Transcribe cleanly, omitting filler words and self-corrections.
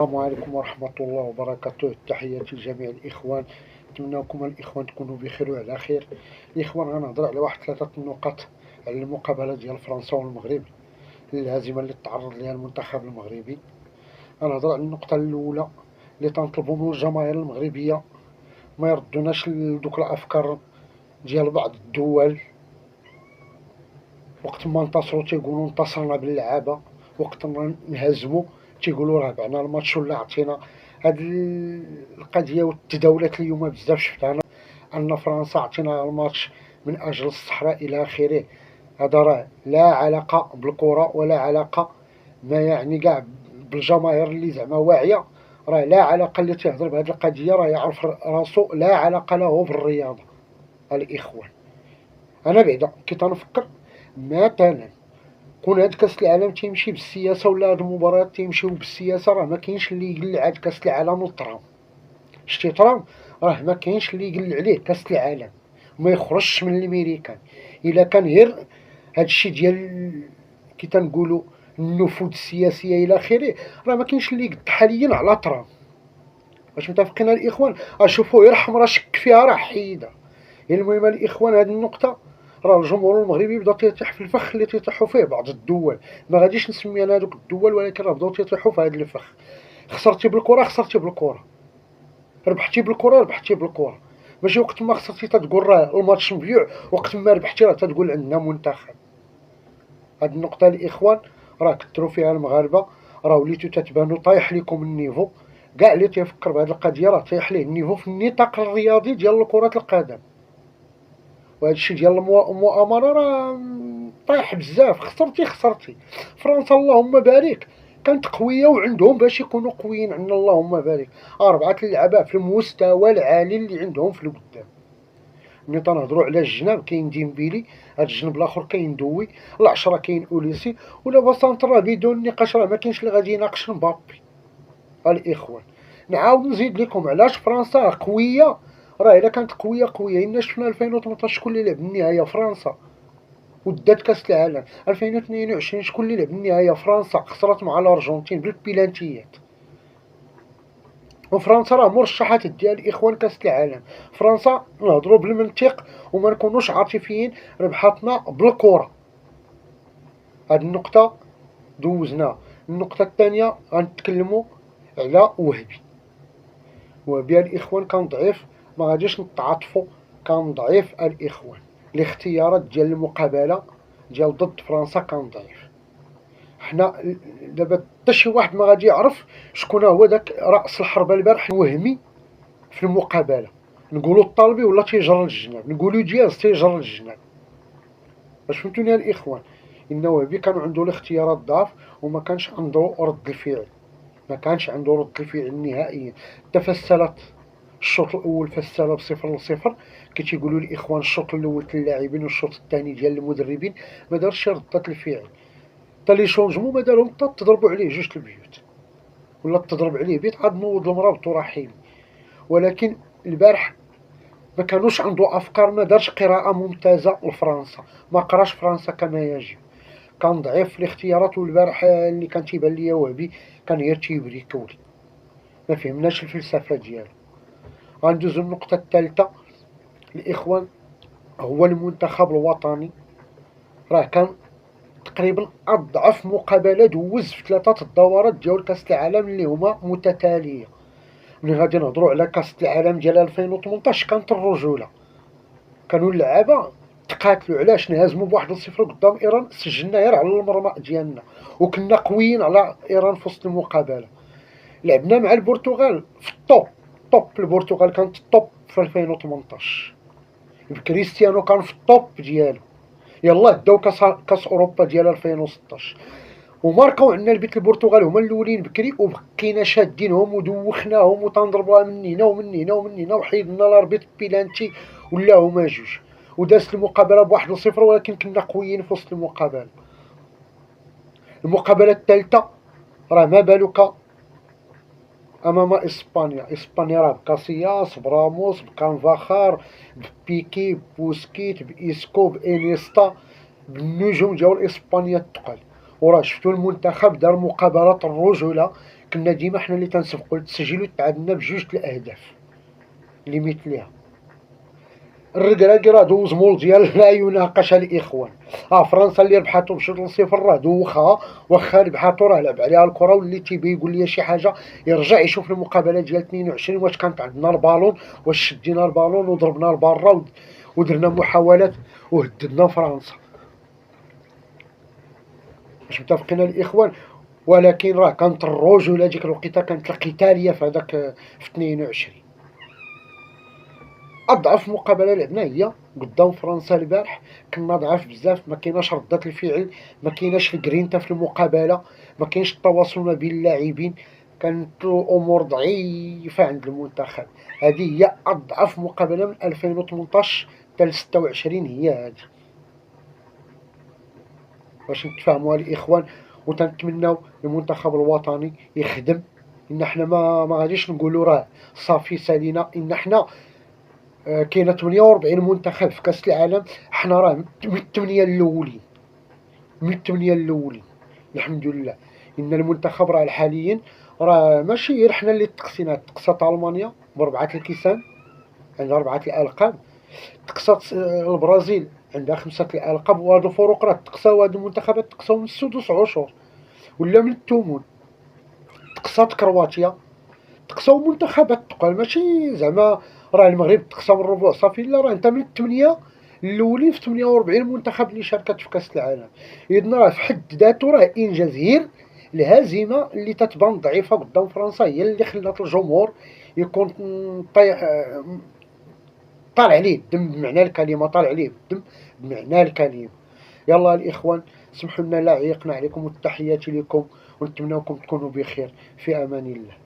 السلام عليكم ورحمة الله وبركاته. تحياتي لجميع الإخوان، نتمنىكم الإخوان تكونوا بخير وعلى خير. الإخوان غنهضر على واحد 3 نقاط على المقابلة ديال فرنسا والمغرب الهزيمة اللي تعرض لها المنتخب المغربي. غنهضر على النقطة الأولى اللي تنطلبوا من الجماهير المغربية ما يردوناش لدوك الأفكار ديال بعض الدول. وقت ما انتصروا تيقولوا انتصرنا باللعابة، وقت ما نهزموا تيقولوا راه بعنا الماتش ولا عطينا. هاد القضيه والتداولات اليوم بزاف شفتها انا ان فرنسا عطينا الماتش من اجل الصحراء الى اخره. هذا راه لا علاقه بالكره ولا علاقه ما يعني كاع بالجماهير اللي زعما واعيه. راه لا علاقه اللي تيهضر بهذه القضيه راه يعرف راسو لا علاقه له بالرياضه. الاخوان انا بعدا كي تنفكر مثلا كون هاد كاس العالم تيمشي بالسياسه ولا هاد المباريات تيمشيو بالسياسه، راه ما كاينش اللي يقلع هاد كاس العالم للترام. شتي ترام راه ما كاينش اللي يقلع عليه كاس العالم وما يخرجش من الميريكان. الا كان غير هادشي ديال كي تنقولوا النفوذ السياسيه الى اخره، راه ما كاينش اللي يقد حاليا على ترام. واش متفقين الاخوان؟ اشوفوا يرحم راه شك فيها راه حيده. المهم الاخوان هذه النقطه راه الجمهور المغربي بدا تيطيح في الفخ اللي تيطيحوا فيه بعض الدول. ما غاديش نسمي انا هذوك الدول، ولكن راه بداو تيطيحوا في هذا الفخ. خسرتي بالكره خسرتي بالكره، ربحتي بالكره ربحتي بالكره. ماشي وقت ما خسرتي تتقول راه الماتش مبيوع، وقت ما ربحتي راه تتقول عندنا منتخب. هاد النقطه الاخوان راه كثروا فيها المغاربه، راه وليتو تتبانوا طايح لكم النيفو. كاع اللي تيفكر بهذه القضيه راه طايح ليه النيفو في النطاق الرياضي ديال كره القدم. وهذا الشيء ديال المؤامره راه طايح بزاف. خسرتي خسرتي. فرنسا اللهم بارك كانت قويه وعندهم باش يكونوا قويين عندنا اللهم بارك 4 اللعابه في المستوى العالي اللي عندهم في القدام. ملي تنهضروا على الجناب كاين ديمبيلي، هاد الجنب الاخر كاين دوي، العشره كاين اوليسي، ولا بسانت راه بدون نقاش راه ما كاينش اللي غادي يناقش مبابي. الاخوان نعاود نزيد لكم علاش فرنسا قويه. راه الا كانت قويه قويه إنا شفنا 2018 شكون اللي لعب النهايه؟ فرنسا. ودات كاس العالم 2022 شكون اللي لعب النهايه؟ فرنسا. خسرت مع الارجنتين بالبيلانتيات. وفرنسا راه مرشحات ديال الاخوان كاس العالم. فرنسا نهضروا بالمنطق وما نكونوش عاطفيين، ربحتنا بالكره. هاد النقطه دوزنا. النقطه الثانيه غنتكلموا على وهبي. وهبي الاخوان كان ضعيف، ما غاديش نتعاطفوا، كان ضعيف الاخوان. الاختيارات ديال المقابله ديال ضد فرنسا كان ضعيف. حنا دابا حتى شي واحد ما غادي يعرف شكون هو داك راس الحربه البارح الوهمي في المقابله. نقولوا الطالبي ولا تيجر الجناب، نقولوا دياز تيجر الجناب. باش فهمتوني الاخوان؟ ان وهبي كان عنده الاختيارات ضعف وما كانش عنده رد الفعل. ما كانش عنده رد الفعل نهائيا. تفسرت الشوط الاول فسر ب0-0. كي تيقولوا الاخوان الشوط الاول ديال اللاعبين والشوط الثاني ديال المدربين ما دارش ردة الفعل. حتى لي شونجمون ما دارهم حتى تضربوا عليه 2 البيوت، ولا تضرب عليه بيت عاد نوض المرابط ورحيم. ولكن البارح ما كانوش عنده افكار، ما دارش قراءه ممتازه لفرنسا، ما قراش فرنسا كما يجب. كان ضعيف في الاختيارات. والبارح اللي كان تيبان ليا وهبي كان غير تيبري كولي، ما فهمناش الفلسفه ديالو. غندوزو النقطه الثالثه الاخوان، هو المنتخب الوطني. راه كان تقريبا اضعف مقابله دوز في 3 الدورات ديال كاس العالم اللي هما متتاليه. ملي غادي نهضروا على كاس العالم ديال 2018 كانت الرجوله. كانوا اللعابه تقاتلوا علاش نهزموا ب1-0 قدام ايران، سجلنا غير على المرمى ديالنا وكنا قويين على ايران في وسط المقابله. لعبنا مع البرتغال في الطوب. البرتغال كانت الطوب في 2018. كريستيانو كان في الطوب ديالو. يلاه داو كاس اوروبا ديال 2016 وماركاو عندنا البيت. البرتغال هما الاولين بكري وبقينا شادينهم ودوخناهم وتنضربوها من هنا ومن هنا ومن هنا وحيدنا الاربيط بيلانتي ولا هما 2. ودازت المقابله ب1-0 ولكن كنا قويين في وسط المقابله. المقابله الثالثه راه ما بالك امام اسبانيا. اسبانيا راه بكاسياس براموس بكانفاخار ببيكي بوسكيت بإسكو بإنيستا، بالنجوم ديال اسبانيا الثقل. وراه شفتوا المنتخب دار مقابلات الرجوله كنا ديما حنا اللي تنسبقوا للتسجيل وتعادلنا بجوج الأهداف اللي مثلها. الركراكي راه دوز مونديال لا يناقش الإخوان. فرنسا اللي ربحاتو ب2-0 راه دوخها، واخا ربحاتو راه لعب عليها الكرة، واللي تيبي يقول لي شي حاجة يرجع يشوف المقابلة ديال 22 واش كانت عندنا البالون، واش شدينا البالون وضربنا لبرا ودرنا محاولات وهددنا فرنسا. واش متفقين الإخوان؟ ولكن راه كانت الرجولة ديك الوقيته، كانت القتالية في هذاك في 22. اضعف مقابله لعبنا هي قدام فرنسا البارح. كنا ضعاف بزاف، ما كايناش رده الفعل، ما كايناش الجرينتا في المقابله، ما كاينش التواصل ما بين اللاعبين، كانت الامور ضعيفه عند المنتخب. هذه هي اضعف مقابله من 2018 حتى 26، هي هذه. باش نتفاهموا الاخوان، وتنتمناو المنتخب الوطني يخدم. ان احنا ما غاديش نقولوا راه صافي سالينا، ان احنا كاينه 48 منتخب في كاس العالم، حنا راه من الثمانيه الاولين، من الثمانيه الاولين الحمد لله. ان المنتخب راه حاليا راه ماشي غير حنا اللي تقصات المانيا ب4 الكيسان، عندها 4 الالقاب. تقصات البرازيل عندها 5 الالقاب، وهادو فروق راه تقصاو هاد المنتخبات، تقصاو من السدس عشر ولا من الثمن. تقصات كرواتيا، تقصاو منتخبات تقال، ماشي زعما راه المغرب تقصى من الربع صافي، لا، راه انت من الثمانيه الاولين في 48 منتخب اللي شاركت في كاس العالم. اذن راه في حد ذاته راه انجاز. غير الهزيمه اللي تتبان ضعيفه قدام فرنسا هي اللي خلات الجمهور يكون طايح، طالع عليه الدم بمعنى الكلمه، طالع عليه الدم بمعنى الكلمه. يلا الاخوان، سمحوا لنا لا عيقنا عليكم، والتحيات لكم، ونتمنىكم تكونوا بخير، في امان الله.